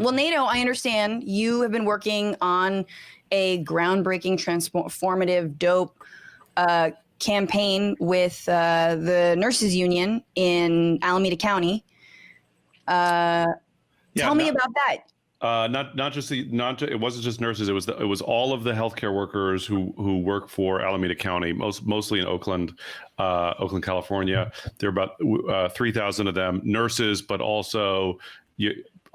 Well, Nato, I understand you have been working on a groundbreaking, transformative, dope campaign with the nurses union in Alameda County. Tell me about that. It wasn't just nurses. It was all of the healthcare workers who work for Alameda County, mostly in Oakland, California. There are about 3,000 of them, nurses, but also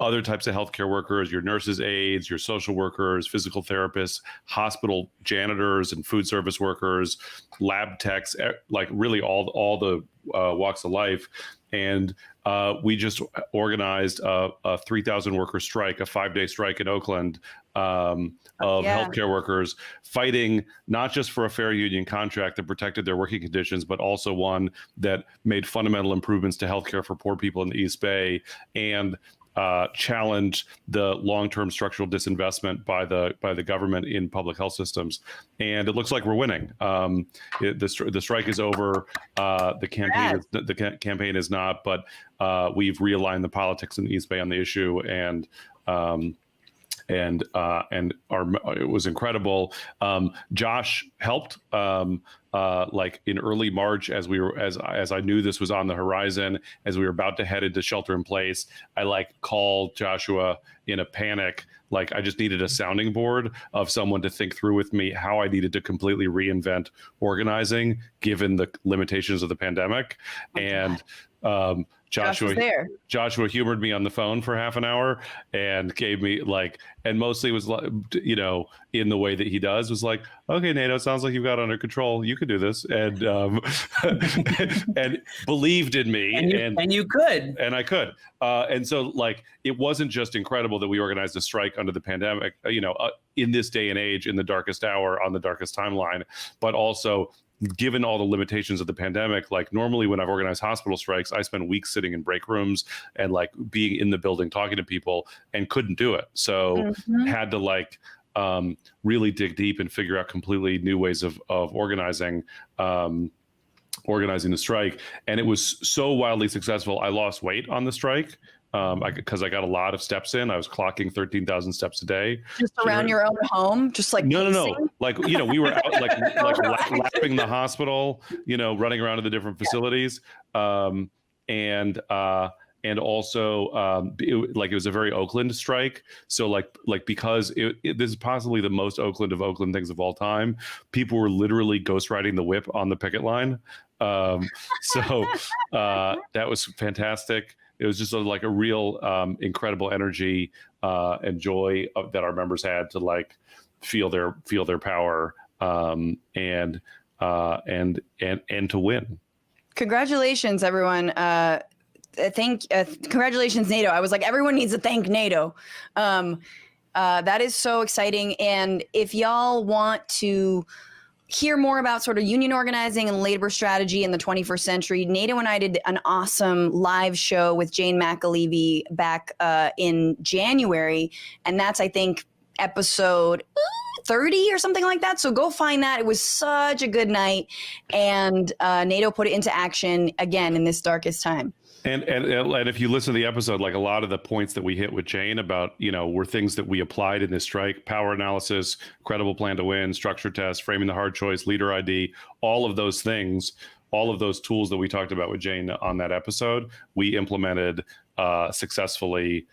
other types of healthcare workers, your nurses' aides, your social workers, physical therapists, hospital janitors and food service workers, lab techs, like really all the walks of life. And we just organized a 3,000 worker strike, a 5-day strike in Oakland of healthcare workers fighting not just for a fair union contract that protected their working conditions, but also one that made fundamental improvements to healthcare for poor people in the East Bay and challenge the long-term structural disinvestment by the government in public health systems. And it looks like we're winning. The strike is over. The campaign is not, but we've realigned the politics in the East Bay on the issue, and it was incredible. Josh helped like in early March as I knew this was on the horizon, as we were about to head into shelter in place. I like called Joshua in a panic. Like I just needed a sounding board of someone to think through with me how I needed to completely reinvent organizing given the limitations of the pandemic. And Joshua humored me on the phone for half an hour and gave me and mostly was like, in the way that he does, was like, okay, Nato, sounds like you've got it under control. You could do this. And, and believed in me. And you could. And I could. And so it wasn't just incredible that we organized a strike under the pandemic, in this day and age, in the darkest hour, on the darkest timeline, but also given all the limitations of the pandemic. Like normally when I've organized hospital strikes, I spend weeks sitting in break rooms and being in the building, talking to people, and couldn't do it. So had to really dig deep and figure out completely new ways of organizing the strike. And it was so wildly successful. I lost weight on the strike. Because I got a lot of steps in. I was clocking 13,000 steps a day. Just around your own home, just no. We were out lapping the hospital, running around to the different facilities, and also it was a very Oakland strike. So because this is possibly the most Oakland of Oakland things of all time. People were literally ghost riding the whip on the picket line. So that was fantastic. It was just a real incredible energy and joy that our members had to feel their power and to win. Congratulations, everyone! Congratulations, Nato. I was like, everyone needs to thank Nato. That is so exciting. And if y'all want to hear more about sort of union organizing and labor strategy in the 21st century, Nato and I did an awesome live show with Jane McAlevey back in January. And that's, I think, episode 30 or something like that. So go find that. It was such a good night. And Nato put it into action again in this darkest time. And if you listen to the episode, a lot of the points that we hit with Jane about, were things that we applied in this strike: power analysis, credible plan to win, structure test, framing the hard choice, leader ID, all of those things, all of those tools that we talked about with Jane on that episode, we implemented successfully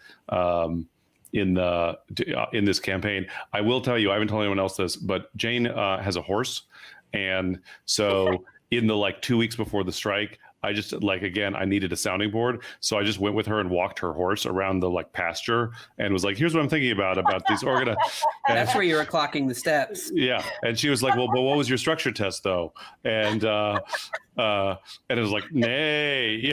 in this campaign. I will tell you, I haven't told anyone else this, but Jane has a horse. And so in the 2 weeks before the strike, I just again, I needed a sounding board. So I just went with her and walked her horse around the pasture and was like, here's what I'm thinking about these organized. That's where you were clocking the steps. Yeah. And she was like, well, but what was your structure test though? And it was like, nay,